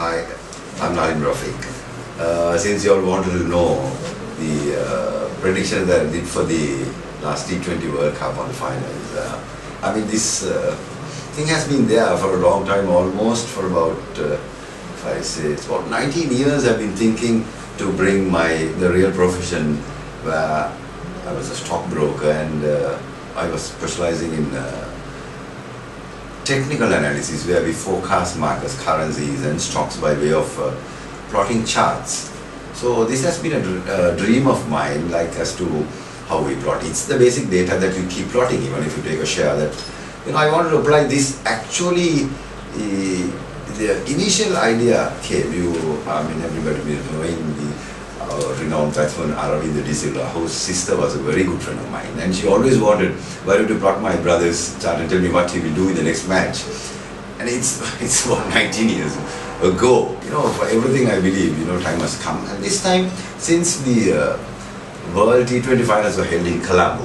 Hi, I'm Nalim Raphiq. Since you all wanted to know the prediction that I did for the last T20 World Cup on the finals, I mean this thing has been there for a long time, almost for about, if I say it's about 19 years I've been thinking to bring the real profession where I was a stockbroker and I was specializing in technical analysis where we forecast markets, currencies and stocks by way of plotting charts. So this has been a dream of mine, like as to how we plot. It's the basic data that you keep plotting, even if you take a share that, I wanted to apply this. Actually, the initial idea came, everybody knowing the renowned batsman Aravinda Disilla, whose sister was a very good friend of mine, and she always wanted, why don't you plot my brother's chart and tell me what he will do in the next match. And it's about 19 years ago. For everything I believe, time has come. And this time, since the World T20 finals were held in Colombo,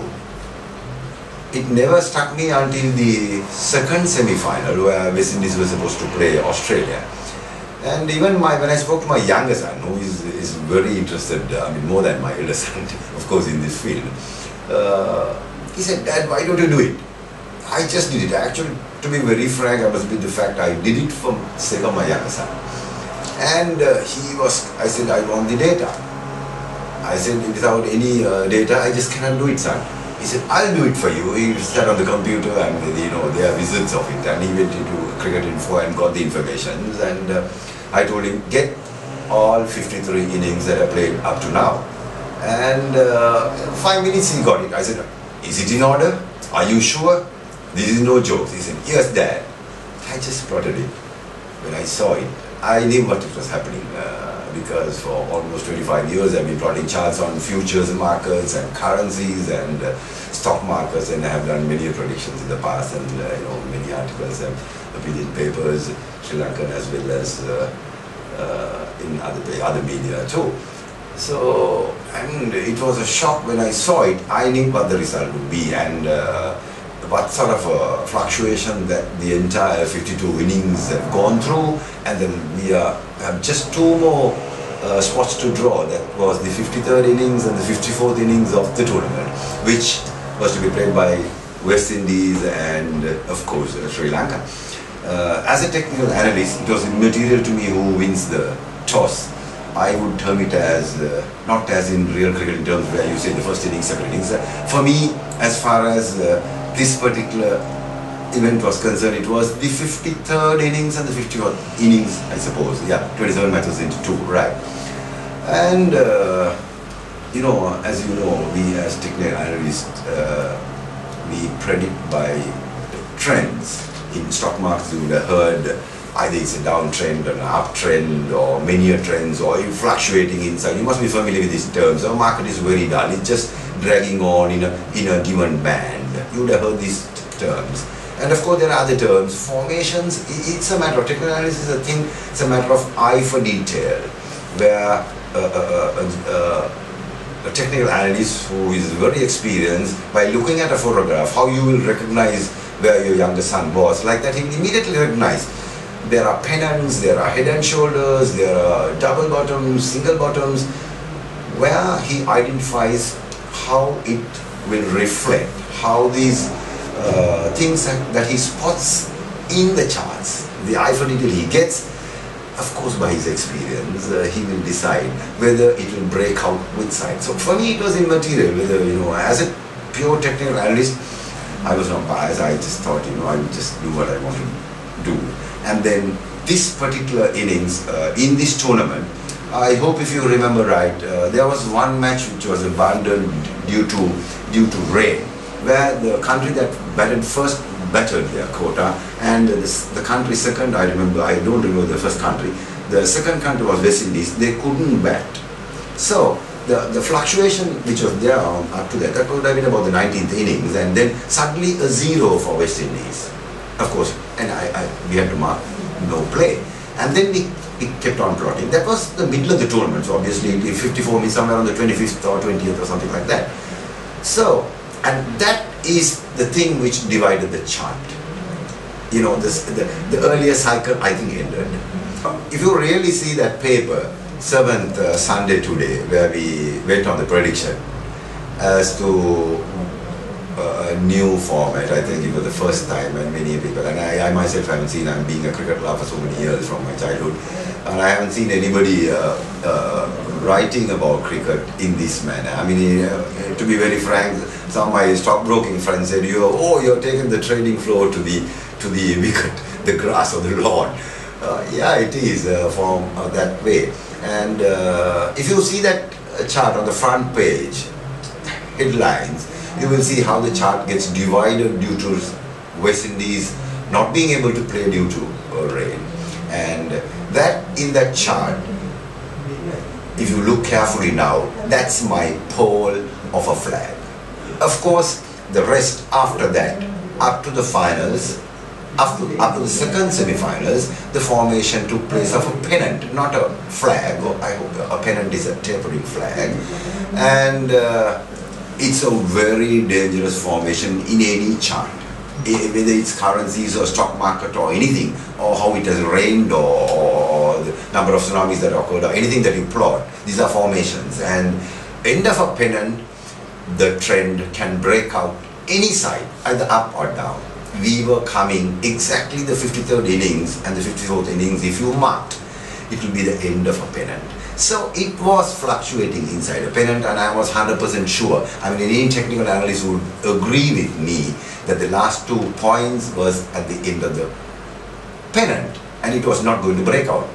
it never struck me until the second semi-final where West Indies was supposed to play Australia. And even when I spoke to my younger son, who is very interested, more than my elder son, of course, in this field, he said, "Dad, why don't you do it?" I just did it. Actually, to be very frank, I must admit the fact I did it for the sake of my younger son. And I said, I want the data. I said, without any data, I just cannot do it, son. He said, I'll do it for you. He sat on the computer and, they are wizards of it. And he went into Cricket Info and got the information. And I told him, get all 53 innings that I played up to now. And 5 minutes he got it. I said, is it in order? Are you sure? This is no joke. He said, yes, Dad. I just plotted it. When I saw it, I knew what it was happening. Because for almost 25 years I've been plotting charts on futures markets and currencies and stock markets, and I have done many predictions in the past, and many articles have appeared in papers, Sri Lankan as well as in other media too. So, and it was a shock when I saw it. I knew what the result would be and what sort of a fluctuation that the entire 52 innings have gone through, and then we have just two more spots to draw. That was the 53rd innings and the 54th innings of the tournament, which was to be played by West Indies and of course Sri Lanka. As a technical analyst, it was immaterial to me who wins the toss. I would term it as, not as in real cricket in terms where you say the first innings, second innings. For me, as far as this particular event was concerned, it was the 53rd innings and the 54th innings, I suppose. Yeah, 27 matches into 2, right. And, as you know, we as technical analysts, we predict by trends. In stock markets, you would have heard either it's a downtrend or an uptrend or many trends or fluctuating inside. You must be familiar with these terms. Our market is very dull. It's just dragging on in a given band. You would have heard these terms. And of course there are other terms. Formations, it's a matter of technical analysis, it's a matter of eye for detail, where a technical analyst who is very experienced, by looking at a photograph, how you will recognize where your younger son was, like that he will immediately recognize. There are pennants, there are head and shoulders, there are double bottoms, single bottoms, where he identifies how it will reflect, how these things that he spots in the charts, the eye for detail he gets. Of course, by his experience, he will decide whether it will break out which side. So for me, it was immaterial whether, as a pure technical analyst, I was not biased. I just thought, I would just do what I wanted to do. And then this particular innings in this tournament, I hope if you remember right, there was one match which was abandoned due to rain, where the country that batted first bettered their quota, and the country second, I don't remember the first country, the second country was West Indies, they couldn't bat. So the fluctuation which was there up to that would have been about the 19th innings, and then suddenly a 0 for West Indies. Of course, and we had to mark no play. And then we kept on plotting. That was the middle of the tournament, so obviously 54 means somewhere on the 25th or 20th or something like that. So, and that is the thing which divided the chart. The earlier cycle, I think, ended. If you really see that paper, 7th Sunday Today, where we went on the prediction as to a new format, I think it was the first time, and many people, and I myself haven't seen, I'm being a cricket lover for so many years from my childhood, and I haven't seen anybody writing about cricket in this manner. I mean, to be very frank, some of my stockbroking friends said, you're taking the trading floor to the wicket, the grass or the lawn. Yeah, it is from that way. And if you see that chart on the front page, headlines, you will see how the chart gets divided due to West Indies not being able to play due to rain. And that in that chart, if you look carefully now, that's my pole of a flag. Of course, the rest after that, up to the finals, up to the second semi-finals, the formation took place of a pennant, not a flag. I hope a pennant is a tapering flag. And it's a very dangerous formation in any chart, whether it's currencies or stock market or anything, or how it has rained or the number of tsunamis that occurred or anything that you plot. These are formations, and end of a pennant, the trend can break out any side, either up or down. We were coming exactly the 53rd innings and the 54th innings, if you marked, it will be the end of a pennant. So it was fluctuating inside a pennant, and I was 100% sure, I mean any technical analyst would agree with me that the last 2 points was at the end of the pennant and it was not going to break out,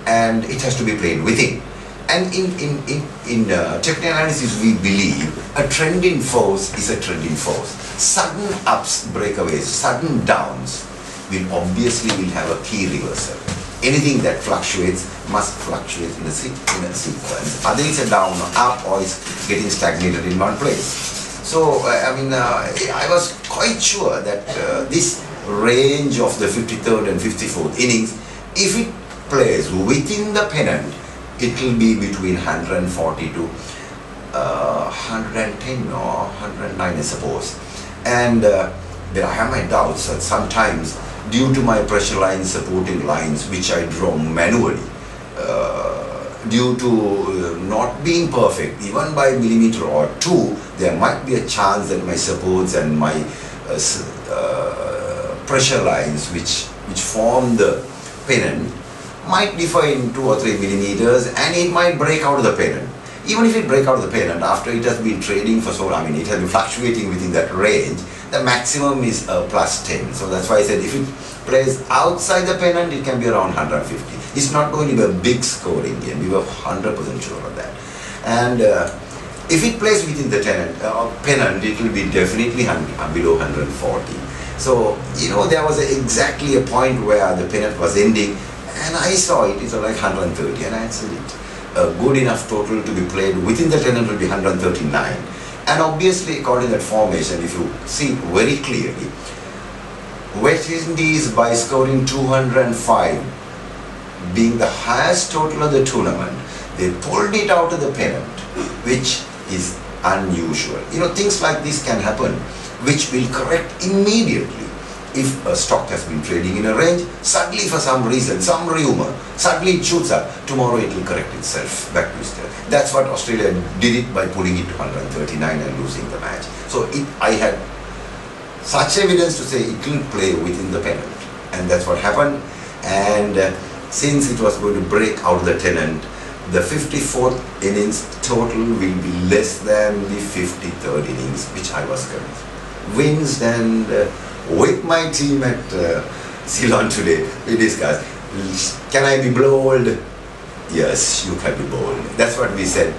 and it has to be played within. And in technical analysis we believe a trend in force is a trend in force. Sudden ups, breakaways, sudden downs will obviously have a key reversal. Anything that fluctuates must fluctuate in a sequence. Either it's a down or up, or it's getting stagnated in one place. So, I mean, I was quite sure that this range of the 53rd and 54th innings, if it plays within the pennant, it will be between 140 to 110 or 109, I suppose. And I have my doubts that sometimes, due to my pressure lines, supporting lines, which I draw manually, due to not being perfect, even by millimeter or two, there might be a chance that my supports and my pressure lines, which form the pennant, might differ in 2 or 3 millimeters, and it might break out of the pennant. Even if it break out of the pennant, after it has been trading for so long, I mean it has been fluctuating within that range, the maximum is plus 10. So that's why I said if it plays outside the pennant, it can be around 150. It's not going to be a big scoring game. We were 100% sure of that. And if it plays within the pennant, it will be definitely below 140. So, you know, there was exactly a point where the pennant was ending, and I saw it was like 130, and I said it. A good enough total to be played within the pennant will be 139. And obviously, according to that formation, if you see very clearly, West Indies, by scoring 205, being the highest total of the tournament, they pulled it out of the pennant, which is unusual. You know, things like this can happen, which will correct immediately. If a stock has been trading in a range, suddenly for some reason, some rumor, suddenly it shoots up, tomorrow it will correct itself back to itself. That's what Australia did it by pulling it to 139 and losing the match. So I had such evidence to say it will play within the pennant, and that's what happened. And since it was going to break out of the pennant, the 54th innings total will be less than the 53rd innings, which I was convinced. And with my team at Ceylon Today, we discussed, can I be bold? Yes, you can be bold. That's what we said.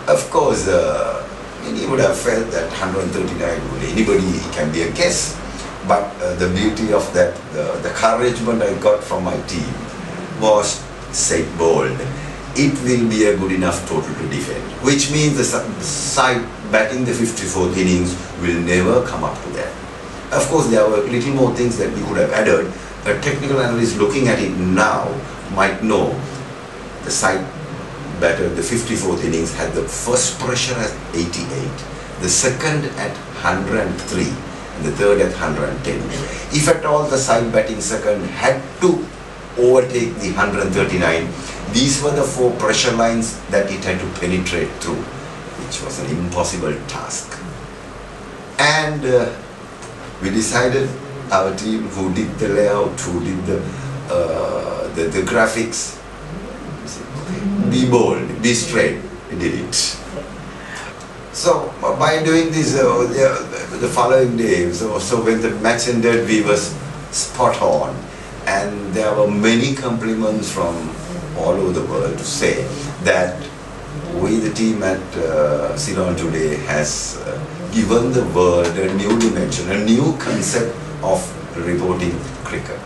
Of course, many would have felt that 139 anybody can be a guess. But the beauty of that, the encouragement I got from my team was, say bold. It will be a good enough total to defend. Which means the side batting the 54th innings will never come up to that. Of course, there were little more things that we could have added. A technical analyst looking at it now might know the side batter, the 54th innings, had the first pressure at 88, the second at 103, and the third at 110. If at all the side batting second had to overtake the 139. These were the 4 pressure lines that it had to penetrate through, which was an impossible task. And we decided, our team, who did the layout, who did the graphics, be bold, be straight. We did it. So by doing this, the following day, so when the match ended, we were spot on, and there were many compliments from all over the world to say that we, the team at Ceylon Today, has given the world a new dimension, a new concept of reporting cricket.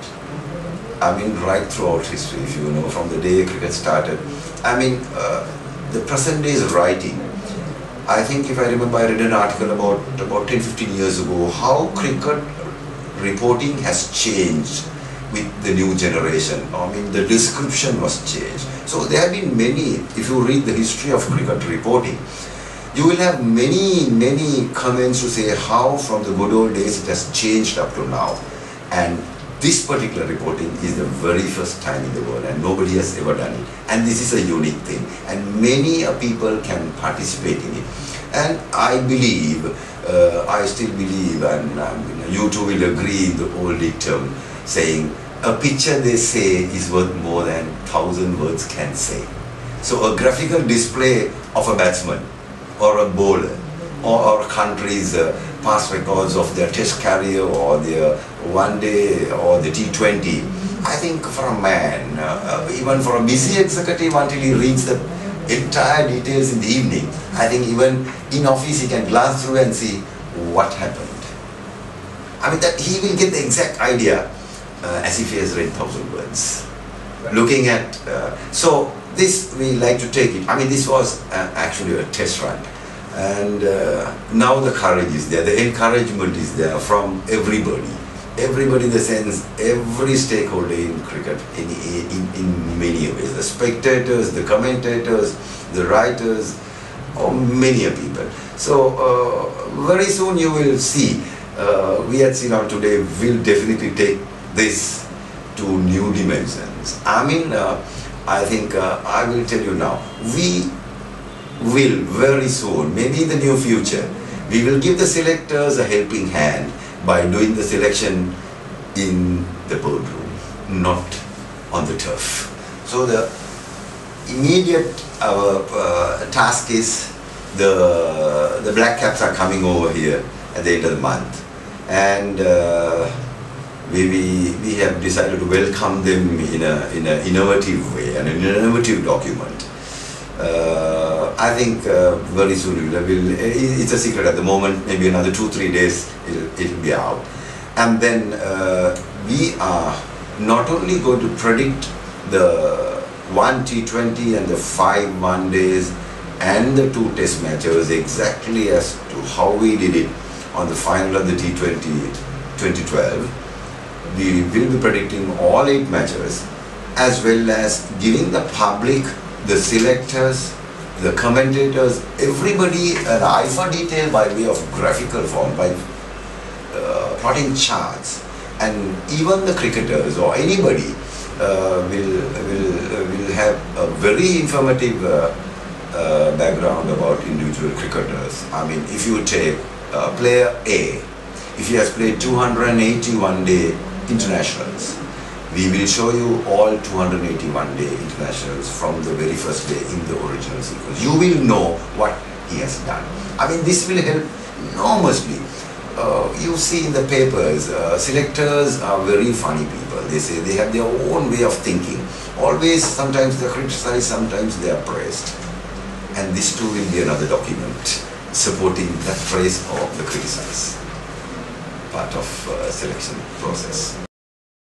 I mean, right throughout history, if you know, from the day cricket started. I mean, the present day's writing. I think, if I remember, I read an article about 10-15 years ago, how cricket reporting has changed with the new generation. I mean, the description was changed. So there have been many, if you read the history of cricket reporting, you will have many comments to say how from the good old days it has changed up to now. And this particular reporting is the very first time in the world, and nobody has ever done it. And this is a unique thing, and many people can participate in it. And I believe, I still believe, and you too will agree in the old dictum saying, a picture, they say, is worth more than 1,000 words can say. So a graphical display of a batsman or a bowler or a country's past records of their test career or their one day or the T20, I think for a man, even for a busy executive, until he reads the entire details in the evening, I think even in office he can glance through and see what happened. I mean, that he will get the exact idea as if he has read 1,000 words. Looking at, so this we like to take it. I mean, this was actually a test run. And now the courage is there, the encouragement is there from everybody. Everybody in the sense, every stakeholder in cricket in many ways. The spectators, the commentators, the writers, or many people. So very soon you will see, we at Ceylon Today will definitely take this to new dimensions. I mean, I think I will tell you now, we will very soon, maybe in the near future, we will give the selectors a helping hand by doing the selection in the boardroom, not on the turf. So the immediate task is the black caps are coming over here at the end of the month, and we have decided to welcome them in an innovative way, an innovative document. I think very soon it's a secret at the moment, maybe another 2-3 days it will be out. And then we are not only going to predict the 1 T20 and the 5 one-days and the 2 test matches exactly as to how we did it on the final of the T20 2012. We will be predicting all 8 matches, as well as giving the public, the selectors, the commentators, everybody an eye for detail by way of graphical form, by plotting charts, and even the cricketers or anybody will have a very informative background about individual cricketers. I mean, if you take player A, if he has played 281 day internationals, we will show you all 281 day internationals from the very first day in the original sequence. You will know what he has done. I mean, this will help enormously. You see in the papers, selectors are very funny people. They say they have their own way of thinking. Always, sometimes they are criticized, sometimes they are praised. And this too will be another document supporting that praise or the criticize part of selection process.